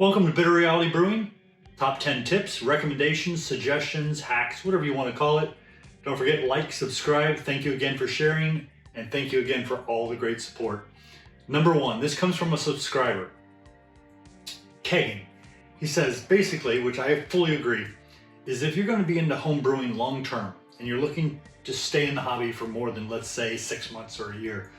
Welcome to Bitter Reality Brewing. Top 10 tips, recommendations, suggestions, hacks, whatever you want to call it. Don't forget, like, subscribe. Thank you again for sharing, and thank you again for all the great support. Number one, this comes from a subscriber, Kegging. He says, basically, which I fully agree, is if you're going to be into home brewing long term and you're looking to stay in the hobby for more than, let's say, 6 months or a year,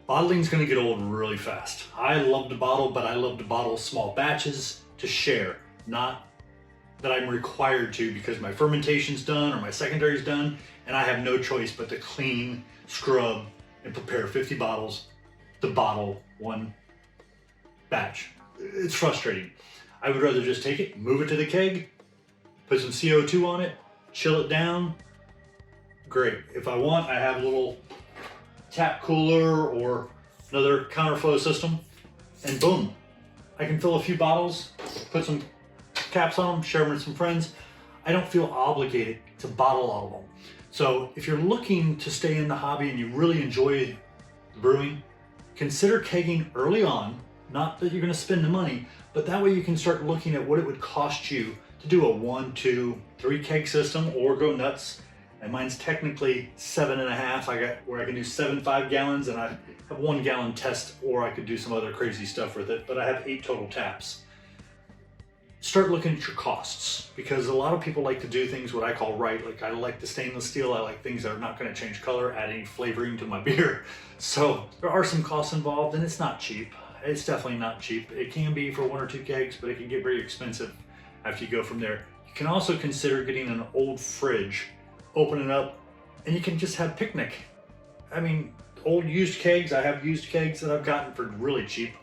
bottling's going to get old really fast. I love to bottle, but I love to bottle small batches to share, not that I'm required to because my fermentation's done or my secondary's done and I have no choice but to clean, scrub, and prepare 50 bottles to bottle one batch. It's frustrating. I would rather just take it, move it to the keg, put some CO2 on it, chill it down. Great. If I want, I have a little tap cooler or another counterflow system, and boom, I can fill a few bottles, put some caps on them, share them with some friends. I don't feel obligated to bottle all of them. So if you're looking to stay in the hobby and you really enjoy brewing, consider kegging early on. Not that you're going to spend the money, but that way you can start looking at what it would cost you to do a 1, 2, 3 keg system or go nuts. And mine's technically 7.5. I got where I can do 7 5-gallons, and I have 1 gallon test, or I could do some other crazy stuff with it, but I have 8 total taps. Start looking at your costs, because a lot of people like to do things what I call right. Like I like the stainless steel. I like things that are not going to change color, add any flavoring to my beer. So there are some costs involved, and it's not cheap. It's definitely not cheap. It can be for 1 or 2 kegs, but it can get very expensive after you go from there. You can also consider getting an old fridge, open it up, and you can just have picnic. I mean, old used kegs, I have used kegs that I've gotten for really cheap,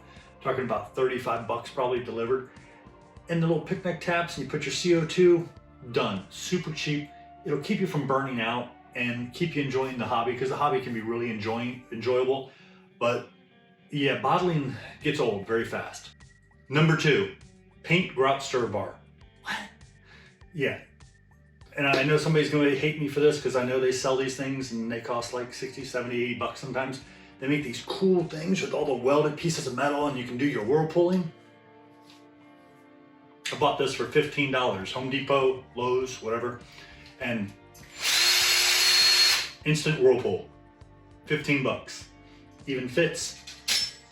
talking about 35 bucks probably delivered. And the little picnic taps, and you put your CO2, done. Super cheap. It'll keep you from burning out and keep you enjoying the hobby, because the hobby can be really enjoyable. But yeah, bottling gets old very fast. Number 2, paint grout stir bar. What? Yeah. And I know somebody's going to hate me for this because I know they sell these things and they cost like 60, 70, 80 bucks sometimes. They make these cool things with all the welded pieces of metal and you can do your whirlpooling. I bought this for $15, Home Depot, Lowe's, whatever. And instant whirlpool, 15 bucks. Even fits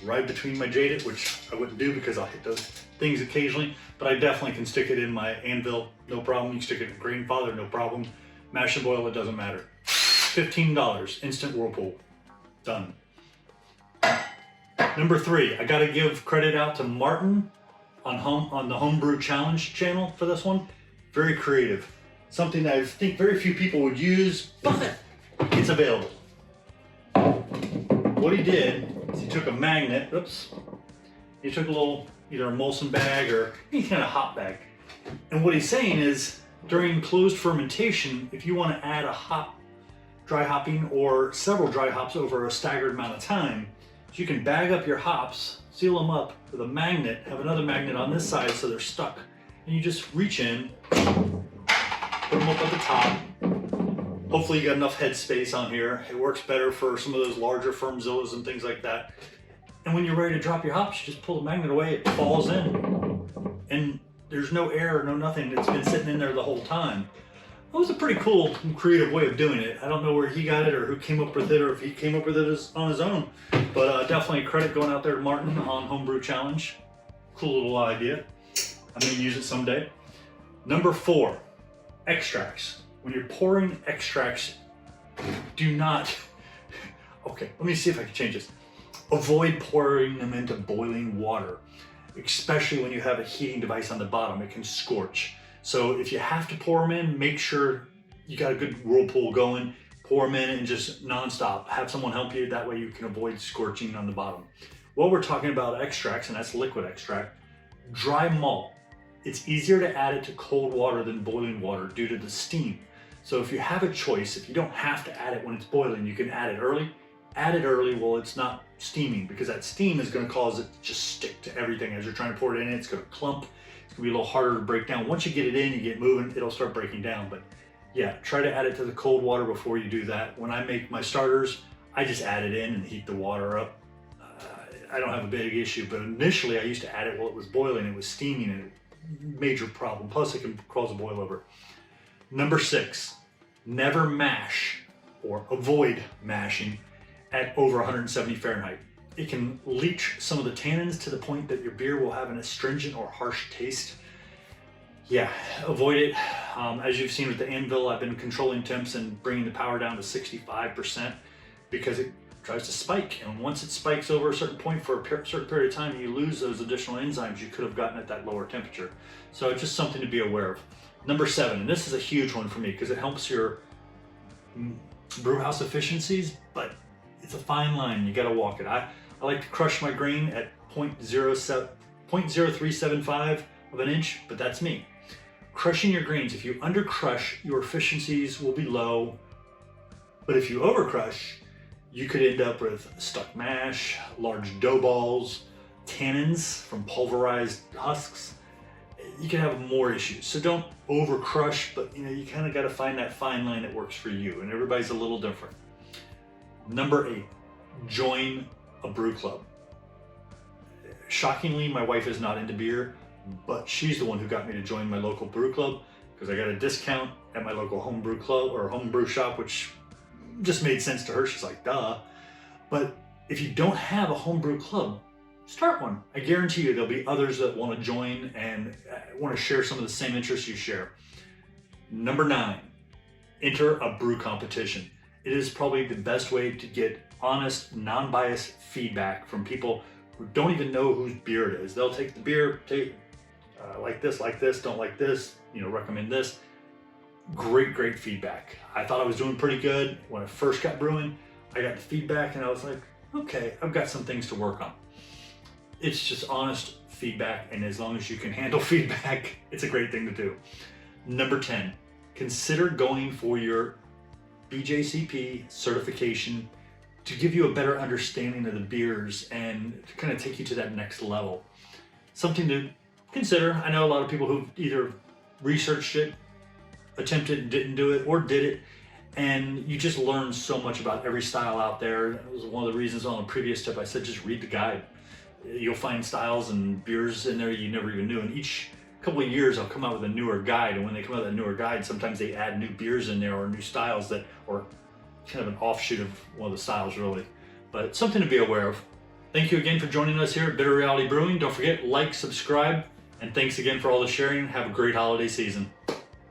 right between my jaded, which I wouldn't do because I'll hit those things occasionally, but I definitely can stick it in my anvil, no problem. You can stick it in grandfather, no problem. Mash and boil, it doesn't matter. $15, instant whirlpool, done. Number 3, I gotta give credit out to Martin on the Homebrew Challenge channel for this one. Very creative. Something that I think very few people would use, but it's available. What he did is he took a magnet, he took a little, either a Molson bag or any kind of hop bag. And what he's saying is, during closed fermentation, if you want to add a hop, dry hopping, or several dry hops over a staggered amount of time, you can bag up your hops, seal them up with a magnet, have another magnet on this side so they're stuck. And you just reach in, put them up at the top. Hopefully you got enough head space on here. It works better for some of those larger Firmzillas and things like that. And when you're ready to drop your hops, you just pull the magnet away, it falls in. And there's no air, no nothing. It's been sitting in there the whole time. That was a pretty cool and creative way of doing it. I don't know where he got it or who came up with it or if he came up with it on his own. But definitely credit going out there to Martin on Homebrew Challenge. Cool little idea. I may use it someday. Number 4, extracts. When you're pouring extracts, do not, okay, let me see if I can change this. Avoid pouring them into boiling water, especially when you have a heating device on the bottom. It can scorch. So if you have to pour them in, make sure you got a good whirlpool going, pour them in and just nonstop. Have someone help you, that way you can avoid scorching on the bottom. While we're talking about extracts, and that's liquid extract, dry malt. It's easier to add it to cold water than boiling water due to the steam. So if you have a choice, if you don't have to add it when it's boiling, you can add it early. Add it early while it's not steaming, because that steam is going to cause it to just stick to everything as you're trying to pour it in. It's going to clump. It's going to be a little harder to break down. Once you get it in, you get moving, it'll start breaking down. But yeah, try to add it to the cold water before you do that. When I make my starters, I just add it in and heat the water up. I don't have a big issue, but initially I used to add it while it was boiling, it was steaming, and major problem. Plus it can cause a boil over. Number 6, never mash or avoid mashing at over 170 Fahrenheit. It can leach some of the tannins to the point that your beer will have an astringent or harsh taste. Yeah, avoid it. As you've seen with the anvil, I've been controlling temps and bringing the power down to 65% because it tries to spike. And once it spikes over a certain point for a certain period of time, you lose those additional enzymes you could have gotten at that lower temperature. So it's just something to be aware of. Number 7, and this is a huge one for me because it helps your brew house efficiencies, but it's a fine line. You got to walk it. I like to crush my grain at 0.0375 of an inch, but that's me. Crushing your grains, if you under crush, your efficiencies will be low, but if you over crush, you could end up with stuck mash, large dough balls, tannins from pulverized husks. You can have more issues. So don't over crush, but you kind of got to find that fine line that works for you, and everybody's a little different. Number 8, join a brew club. Shockingly, my wife is not into beer, but she's the one who got me to join my local brew club because I got a discount at my local home brew club or home brew shop, which just made sense to her. She's like, duh. But if you don't have a home brew club, start one. I guarantee you there'll be others that want to join and want to share some of the same interests you share. Number 9, enter a brew competition. It is probably the best way to get honest, non-biased feedback from people who don't even know whose beer it is. They'll take the beer, like this, don't like this, recommend this. Great feedback. I thought I was doing pretty good. When I first got brewing, I got the feedback and I was like, okay, I've got some things to work on. It's just honest feedback, and as long as you can handle feedback, it's a great thing to do. Number 10, consider going for your BJCP certification to give you a better understanding of the beers and to kind of take you to that next level. Something to consider. I know a lot of people who've either researched it, attempted and didn't do it, or did it, and you just learn so much about every style out there. That was one of the reasons on the previous tip I said just read the guide. You'll find styles and beers in there you never even knew, and each couple of years I'll come out with a newer guide, and when they come out with a newer guide, sometimes they add new beers in there or new styles that, or kind of an offshoot of one of the styles really, but something to be aware of. Thank you again for joining us here at Bitter Reality Brewing. Don't forget, like, subscribe, and thanks again for all the sharing. Have a great holiday season.